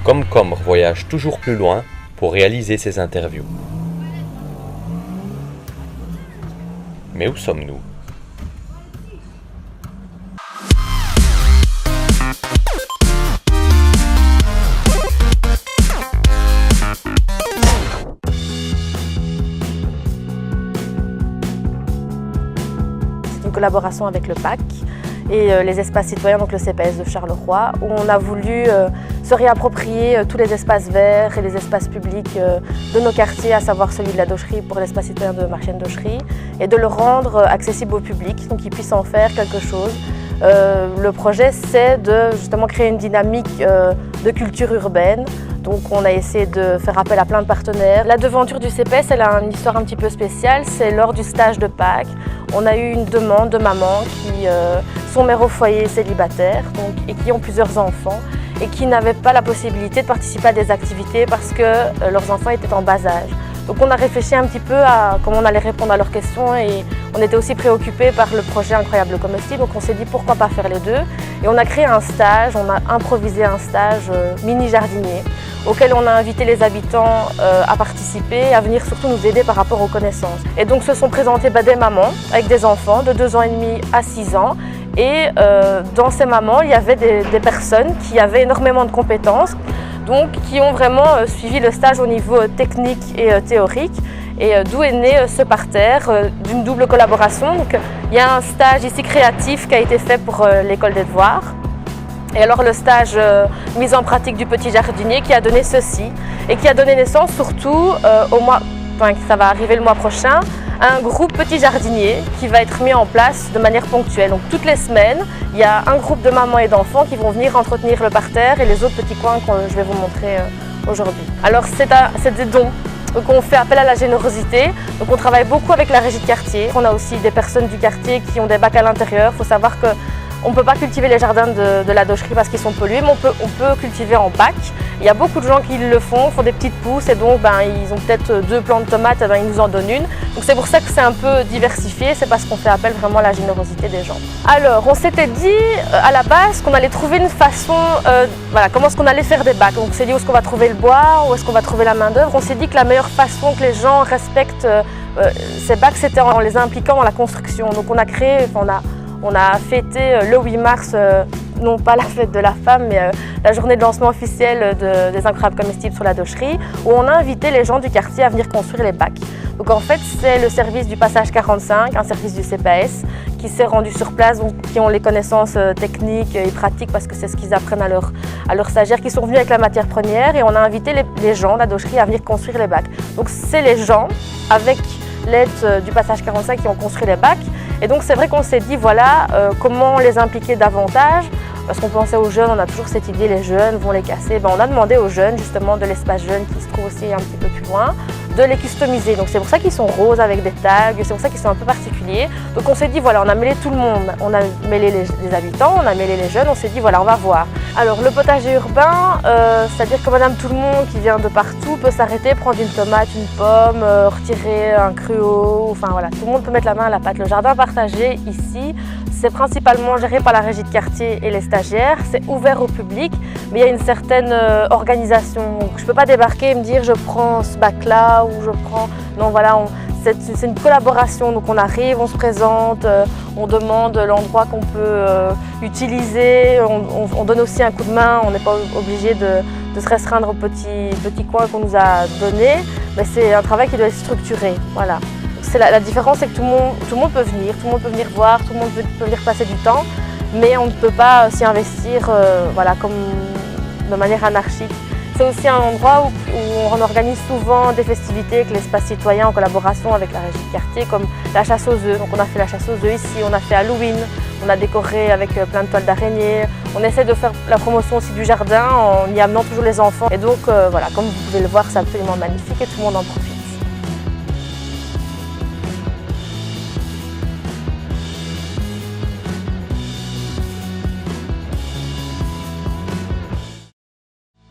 Comcomr voyage toujours plus loin pour réaliser ses interviews. Mais où sommes-nous ? C'est une collaboration avec le PAC et les espaces citoyens, donc le CPS de Charleroi, où on a voulu se réapproprier tous les espaces verts et les espaces publics de nos quartiers, à savoir celui de la Docherie pour l'espace citoyen de Marchienne-Docherie, et de le rendre accessible au public, donc qu'ils puissent en faire quelque chose. Le projet, c'est de justement créer une dynamique de culture urbaine. Donc on a essayé de faire appel à plein de partenaires. La devanture du CPS, elle a une histoire un petit peu spéciale. C'est lors du stage de Pâques. On a eu une demande de mamans qui sont mères au foyer célibataires et qui ont plusieurs enfants et qui n'avaient pas la possibilité de participer à des activités parce que leurs enfants étaient en bas âge. Donc on a réfléchi un petit peu à comment on allait répondre à leurs questions et on était aussi préoccupés par le projet Incroyable Comestible. Donc on s'est dit pourquoi pas faire les deux. Et on a créé un stage, on a improvisé un stage mini-jardinier auquel on a invité les habitants à participer et à venir surtout nous aider par rapport aux connaissances. Et donc se sont présentées des mamans avec des enfants de 2 ans et demi à 6 ans. Et dans ces mamans, il y avait des personnes qui avaient énormément de compétences, donc qui ont vraiment suivi le stage au niveau technique et théorique. Et d'où est né ce parterre d'une double collaboration. Donc, il y a un stage ici créatif qui a été fait pour l'école des devoirs. Et alors le stage mise en pratique du petit jardinier qui a donné ceci et qui a donné naissance surtout ça va arriver le mois prochain, à un groupe petit jardinier qui va être mis en place de manière ponctuelle. Donc toutes les semaines, il y a un groupe de mamans et d'enfants qui vont venir entretenir le parterre et les autres petits coins que je vais vous montrer aujourd'hui. Alors c'est des dons. Donc on fait appel à la générosité, donc on travaille beaucoup avec la régie de quartier. On a aussi des personnes du quartier qui ont des bacs à l'intérieur. Il faut savoir qu'on ne peut pas cultiver les jardins de la Docherie parce qu'ils sont pollués, mais on peut cultiver en bac. Il y a beaucoup de gens qui le font des petites pousses et donc ils ont peut-être 2 plants de tomates, ils nous en donnent une. Donc c'est pour ça que c'est un peu diversifié, c'est parce qu'on fait appel vraiment à la générosité des gens. Alors on s'était dit à la base qu'on allait trouver une façon, comment est-ce qu'on allait faire des bacs. Donc on s'est dit où est-ce qu'on va trouver le bois, où est-ce qu'on va trouver la main d'œuvre. On s'est dit que la meilleure façon que les gens respectent ces bacs, c'était en les impliquant dans la construction. Donc on a créé, on a fêté le 8 mars, non pas la fête de la femme, mais la journée de lancement officielle des Incroyables Comestibles sur la Docherie, où on a invité les gens du quartier à venir construire les bacs. Donc en fait, c'est le service du passage 45, un service du CPS, qui s'est rendu sur place, donc, qui ont les connaissances techniques et pratiques, parce que c'est ce qu'ils apprennent à leurs stagiaires, qui sont venus avec la matière première, et on a invité les gens de la Docherie à venir construire les bacs. Donc c'est les gens, avec l'aide du passage 45, qui ont construit les bacs. Et donc c'est vrai qu'on s'est dit comment les impliquer davantage, parce qu'on pensait aux jeunes, on a toujours cette idée, les jeunes vont les casser. On a demandé aux jeunes justement de l'espace jeune qui se trouve aussi un petit peu plus loin, de les customiser. Donc c'est pour ça qu'ils sont roses avec des tags, c'est pour ça qu'ils sont un peu particuliers. Donc on s'est dit on a mêlé tout le monde, on a mêlé les habitants, on a mêlé les jeunes, on s'est dit on va voir. Alors le potager urbain, c'est-à-dire que madame tout le monde qui vient de partout peut s'arrêter, prendre une tomate, une pomme, retirer un cruau, tout le monde peut mettre la main à la pâte. Le jardin partagé ici, c'est principalement géré par la régie de quartier et les stagiaires, c'est ouvert au public, mais il y a une certaine organisation. Donc, je ne peux pas débarquer et me dire je prends ce bac-là ou je prends... Non, c'est une collaboration, donc on arrive, on se présente, on demande l'endroit qu'on peut utiliser, on donne aussi un coup de main, on n'est pas obligé de se restreindre au petit coin qu'on nous a donné, mais c'est un travail qui doit être structuré. Voilà. La différence, c'est que tout le monde peut venir voir, tout le monde peut venir passer du temps, mais on ne peut pas s'y investir comme de manière anarchique. C'est aussi un endroit où on organise souvent des festivités avec l'espace citoyen en collaboration avec la régie de quartier, comme la chasse aux œufs. Donc on a fait la chasse aux œufs ici, on a fait Halloween, on a décoré avec plein de toiles d'araignée. On essaie de faire la promotion aussi du jardin en y amenant toujours les enfants. Et donc comme vous pouvez le voir, c'est absolument magnifique et tout le monde en profite.